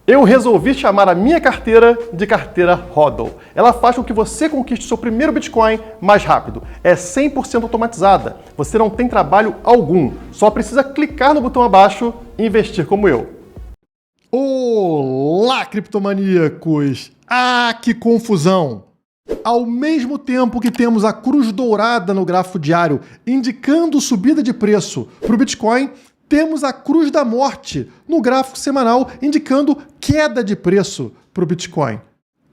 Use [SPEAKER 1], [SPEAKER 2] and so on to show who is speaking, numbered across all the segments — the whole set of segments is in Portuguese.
[SPEAKER 1] Eu resolvi chamar a minha carteira de carteira HODL. Ela faz com que você conquiste seu primeiro Bitcoin mais rápido. É 100% automatizada. Você não tem trabalho algum. Só precisa clicar no botão abaixo e investir como eu. Olá, criptomaníacos! Ah, que confusão! Ao mesmo tempo que temos a cruz dourada no gráfico diário indicando subida de preço para o Bitcoin, temos a cruz da morte no gráfico semanal indicando queda de preço para o Bitcoin.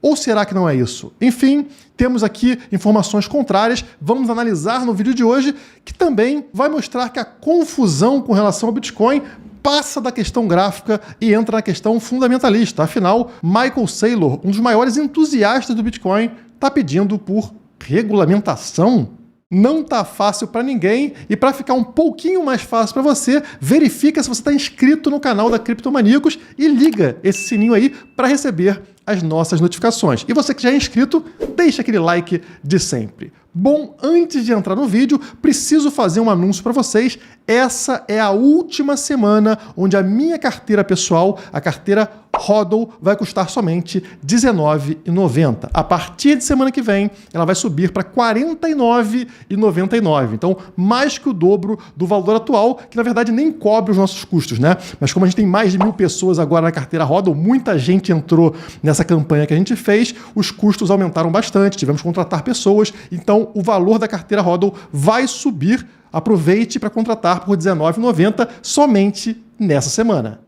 [SPEAKER 1] Ou será que não é isso? Enfim, temos aqui informações contrárias, vamos analisar no vídeo de hoje, que também vai mostrar que a confusão com relação ao Bitcoin passa da questão gráfica e entra na questão fundamentalista. Afinal, Michael Saylor, um dos maiores entusiastas do Bitcoin, está pedindo por regulamentação. Não tá fácil para ninguém, e para ficar um pouquinho mais fácil para você, verifica se você está inscrito no canal da Criptomaníacos e liga esse sininho aí para receber as nossas notificações. E você que já é inscrito, deixa aquele like de sempre. Bom, antes de entrar no vídeo, preciso fazer um anúncio para vocês. Essa é a última semana onde a minha carteira pessoal, a carteira HODL, vai custar somente R$19,90. A partir de semana que vem, ela vai subir para R$49,99. Então, mais que o dobro do valor atual, que na verdade nem cobre os nossos custos, né? Mas como a gente tem mais de 1.000 pessoas agora na carteira HODL, muita gente entrou nessa campanha que a gente fez, os custos aumentaram bastante, tivemos que contratar pessoas, então o valor da carteira HODL vai subir. Aproveite para contratar por R$19,90 somente nessa semana.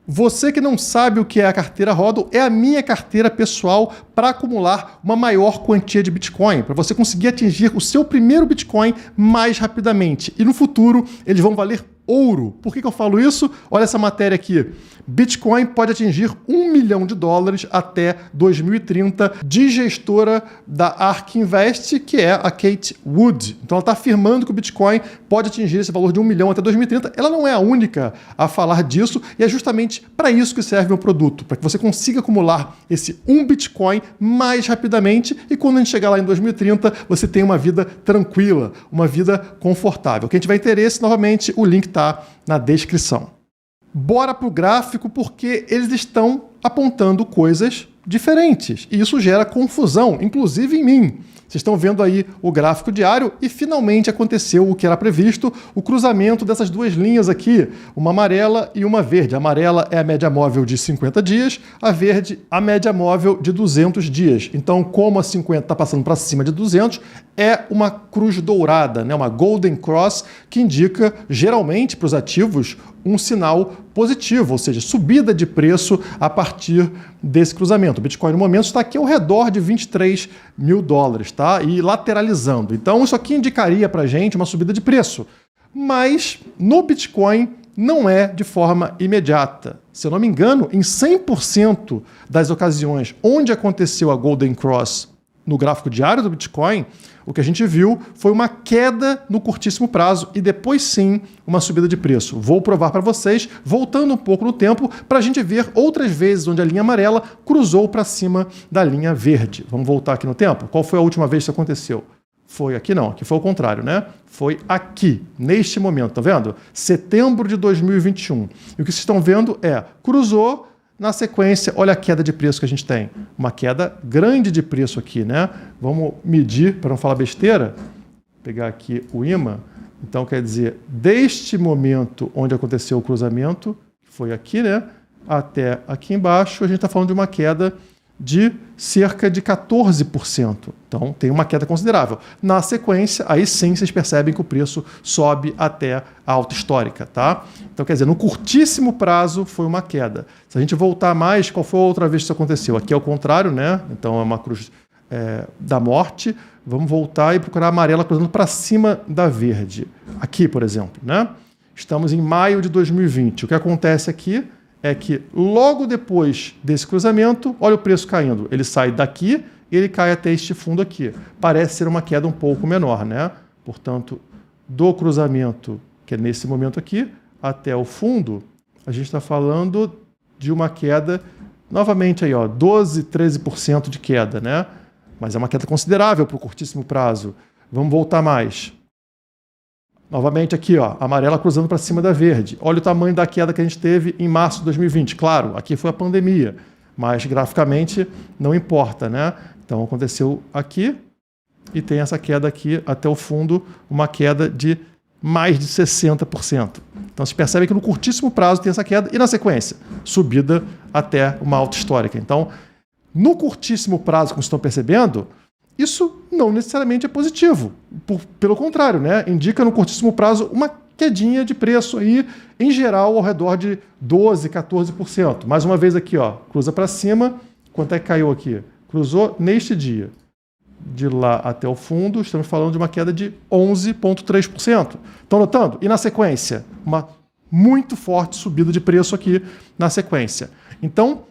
[SPEAKER 1] Você que não sabe o que é a carteira HODL, é a minha carteira pessoal para acumular uma maior quantia de Bitcoin, para você conseguir atingir o seu primeiro Bitcoin mais rapidamente. E no futuro, eles vão valer ouro. Por que eu falo isso? Olha essa matéria aqui. Bitcoin pode atingir $1 milhão até 2030, de gestora da ARK Invest, que é a Cathie Wood. Então ela está afirmando que o Bitcoin pode atingir esse valor de 1 milhão até 2030. Ela não é a única a falar disso, e é justamente para isso que serve o produto, para que você consiga acumular esse 1 Bitcoin mais rapidamente, e quando a gente chegar lá em 2030, você tem uma vida tranquila, uma vida confortável. Quem tiver interesse, novamente, o link está na descrição. Bora para o gráfico, porque eles estão apontando coisas diferentes e isso gera confusão, inclusive em mim. Vocês estão vendo aí o gráfico diário e finalmente aconteceu o que era previsto, o cruzamento dessas duas linhas aqui, uma amarela e uma verde. A amarela é a média móvel de 50 dias, a verde a média móvel de 200 dias. Então, como a 50 está passando para cima de 200, é uma cruz dourada, né? Uma Golden Cross, que indica, geralmente, para os ativos, um sinal positivo, ou seja, subida de preço a partir desse cruzamento. O Bitcoin, no momento, está aqui ao redor de $23 mil, tá? E lateralizando. Então, isso aqui indicaria para a gente uma subida de preço. Mas, no Bitcoin, não é de forma imediata. Se eu não me engano, em 100% das ocasiões onde aconteceu a Golden Cross no gráfico diário do Bitcoin, o que a gente viu foi uma queda no curtíssimo prazo e depois sim uma subida de preço. Vou provar para vocês, voltando um pouco no tempo, para a gente ver outras vezes onde a linha amarela cruzou para cima da linha verde. Vamos voltar aqui no tempo? Qual foi a última vez que isso aconteceu? Foi aqui não, aqui foi o contrário, né? Foi aqui, neste momento, tá vendo? Setembro de 2021. E o que vocês estão vendo é, cruzou. Na sequência, olha a queda de preço que a gente tem. Uma queda grande de preço aqui, né? Vamos medir, para não falar besteira. Vou pegar aqui o imã. Então, quer dizer, deste momento onde aconteceu o cruzamento, que foi aqui, né? Até aqui embaixo, a gente está falando de uma queda de cerca de 14%. Então, tem uma queda considerável. Na sequência, aí sim vocês percebem que o preço sobe até a alta histórica, tá? Então, quer dizer, no curtíssimo prazo foi uma queda. Se a gente voltar mais, qual foi a outra vez que isso aconteceu? Aqui é o contrário, né? Então, é uma cruz da morte. Vamos voltar e procurar a amarela cruzando para cima da verde. Aqui, por exemplo, né? Estamos em maio de 2020. O que acontece aqui é que logo depois desse cruzamento, olha o preço caindo. Ele sai daqui e ele cai até este fundo aqui. Parece ser uma queda um pouco menor, né? Portanto, do cruzamento, que é nesse momento aqui, até o fundo, a gente está falando de uma queda, novamente aí, ó, 12, 13% de queda, né? Mas é uma queda considerável para o curtíssimo prazo. Vamos voltar mais. Novamente aqui, ó, amarela cruzando para cima da verde. Olha o tamanho da queda que a gente teve em março de 2020. Claro, aqui foi a pandemia, mas graficamente não importa, né? Então aconteceu aqui e tem essa queda aqui até o fundo, uma queda de mais de 60%. Então se percebe que no curtíssimo prazo tem essa queda e na sequência, subida até uma alta histórica. Então, no curtíssimo prazo, como vocês estão percebendo, isso não necessariamente é positivo. Pelo contrário, né? Indica no curtíssimo prazo uma quedinha de preço aí, em geral, ao redor de 12%, 14%. Mais uma vez aqui, ó, cruza para cima. Quanto é que caiu aqui? Cruzou neste dia. De lá até o fundo, estamos falando de uma queda de 11,3%. Estão notando? E na sequência, uma muito forte subida de preço aqui na sequência. Então,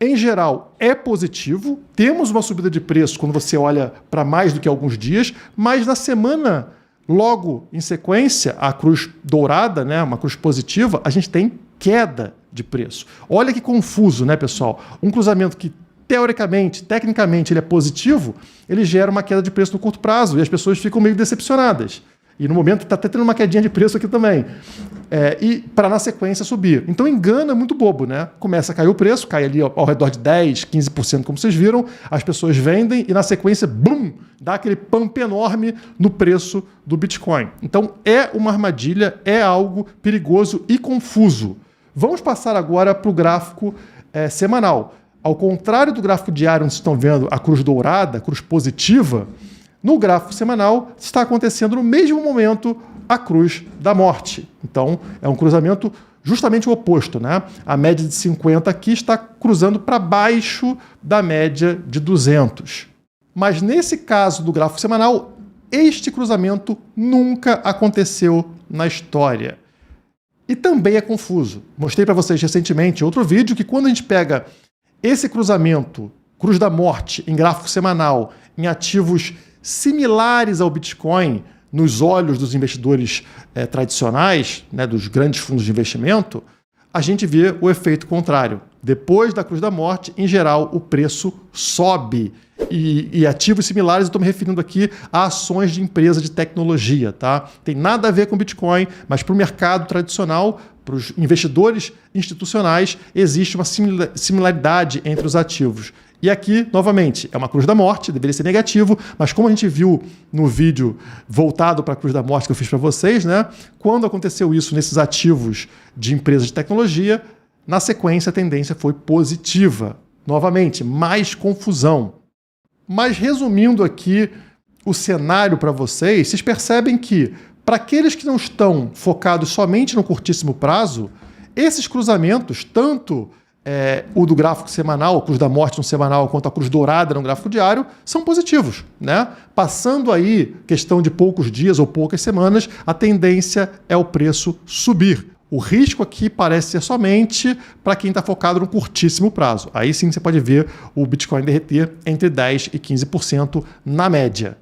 [SPEAKER 1] em geral, é positivo. Temos uma subida de preço quando você olha para mais do que alguns dias, mas na semana, logo em sequência, a cruz dourada, né, uma cruz positiva, a gente tem queda de preço. Olha que confuso, né, pessoal? Um cruzamento que, teoricamente, tecnicamente, ele é positivo, ele gera uma queda de preço no curto prazo e as pessoas ficam meio decepcionadas. E no momento está até tendo uma quedinha de preço aqui também. E para na sequência subir. Então engana muito bobo, né? Começa a cair o preço, cai ali ao redor de 10%, 15%, como vocês viram, as pessoas vendem e na sequência, bum, dá aquele pump enorme no preço do Bitcoin. Então é uma armadilha, é algo perigoso e confuso. Vamos passar agora para o gráfico semanal. Ao contrário do gráfico diário, onde vocês estão vendo a cruz dourada, a cruz positiva, no gráfico semanal está acontecendo no mesmo momento a cruz da morte. Então, é um cruzamento justamente o oposto, né? A média de 50 aqui está cruzando para baixo da média de 200. Mas nesse caso do gráfico semanal, este cruzamento nunca aconteceu na história. E também é confuso. Mostrei para vocês recentemente em outro vídeo que quando a gente pega esse cruzamento, cruz da morte, em gráfico semanal, em ativos similares ao Bitcoin, nos olhos dos investidores tradicionais, né, dos grandes fundos de investimento, a gente vê o efeito contrário. Depois da cruz da morte, em geral, o preço sobe. E ativos similares, eu estou me referindo aqui a ações de empresa de tecnologia, tá? Tem nada a ver com Bitcoin, mas para o mercado tradicional, para os investidores institucionais, existe uma similaridade entre os ativos. E aqui, novamente, é uma cruz da morte, deveria ser negativo, mas como a gente viu no vídeo voltado para a cruz da morte que eu fiz para vocês, né? Quando aconteceu isso nesses ativos de empresas de tecnologia, na sequência a tendência foi positiva. Novamente, mais confusão. Mas resumindo aqui o cenário para vocês, vocês percebem que, para aqueles que não estão focados somente no curtíssimo prazo, esses cruzamentos, tanto o do gráfico semanal, a cruz da morte no semanal, quanto a cruz dourada no gráfico diário, são positivos, né? Passando aí questão de poucos dias ou poucas semanas, a tendência é o preço subir. O risco aqui parece ser somente para quem está focado no curtíssimo prazo. Aí sim você pode ver o Bitcoin derreter entre 10% e 15% na média.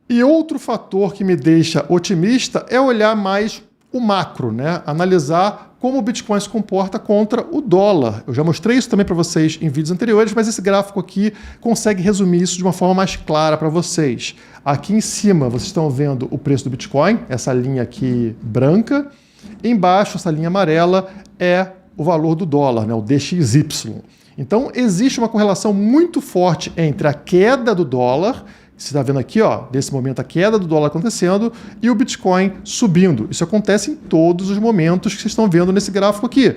[SPEAKER 1] E outro fator que me deixa otimista é olhar mais o macro, né? Analisar como o Bitcoin se comporta contra o dólar. Eu já mostrei isso também para vocês em vídeos anteriores, mas esse gráfico aqui consegue resumir isso de uma forma mais clara para vocês. Aqui em cima vocês estão vendo o preço do Bitcoin, essa linha aqui branca. Embaixo, essa linha amarela, é o valor do dólar, né? O DXY. Então, existe uma correlação muito forte entre a queda do dólar, você está vendo aqui, ó, nesse momento a queda do dólar acontecendo e o Bitcoin subindo. Isso acontece em todos os momentos que vocês estão vendo nesse gráfico aqui.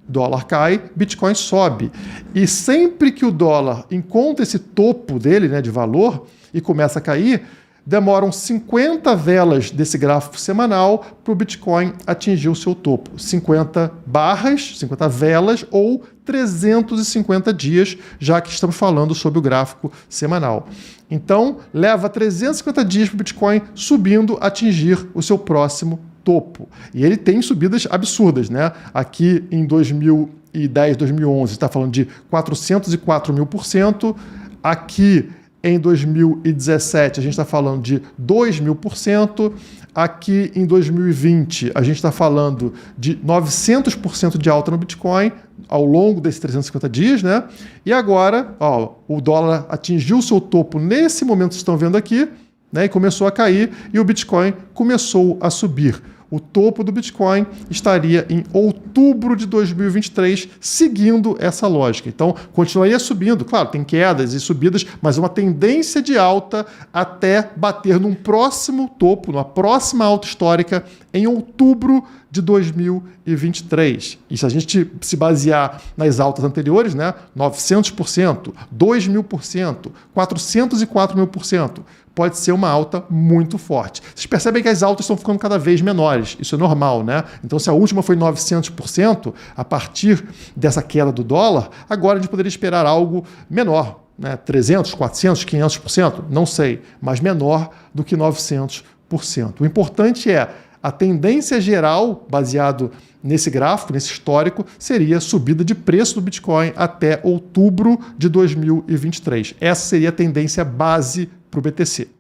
[SPEAKER 1] Dólar cai, Bitcoin sobe. E sempre que o dólar encontra esse topo dele, né, de valor, e começa a cair, demoram 50 velas desse gráfico semanal para o Bitcoin atingir o seu topo. 50 barras, 50 velas ou 350 dias, já que estamos falando sobre o gráfico semanal. Então, leva 350 dias para o Bitcoin subindo, atingir o seu próximo topo. E ele tem subidas absurdas, né? Aqui em 2010, 2011, está falando de 404.000%. Aqui em 2017, a gente está falando de 2.000%. Aqui em 2020, a gente está falando de 900% de alta no Bitcoin ao longo desses 350 dias, né? E agora, ó, o dólar atingiu o seu topo nesse momento que vocês estão vendo aqui, né, e começou a cair e o Bitcoin começou a subir. O topo do Bitcoin estaria em outubro de 2023, seguindo essa lógica. Então, continuaria subindo. Claro, tem quedas e subidas, mas uma tendência de alta até bater num próximo topo, numa próxima alta histórica, em outubro de 2023. E se a gente se basear nas altas anteriores, né, 900%, 2.000%, 404.000%, pode ser uma alta muito forte. Vocês percebem que as altas estão ficando cada vez menores. Isso é normal, né? Então, se a última foi 900%, a partir dessa queda do dólar, agora a gente poderia esperar algo menor, né? 300%, 400%, 500%, não sei, mas menor do que 900%. O importante é a tendência geral, baseado nesse gráfico, nesse histórico, seria subida de preço do Bitcoin até outubro de 2023. Essa seria a tendência base para o BTC.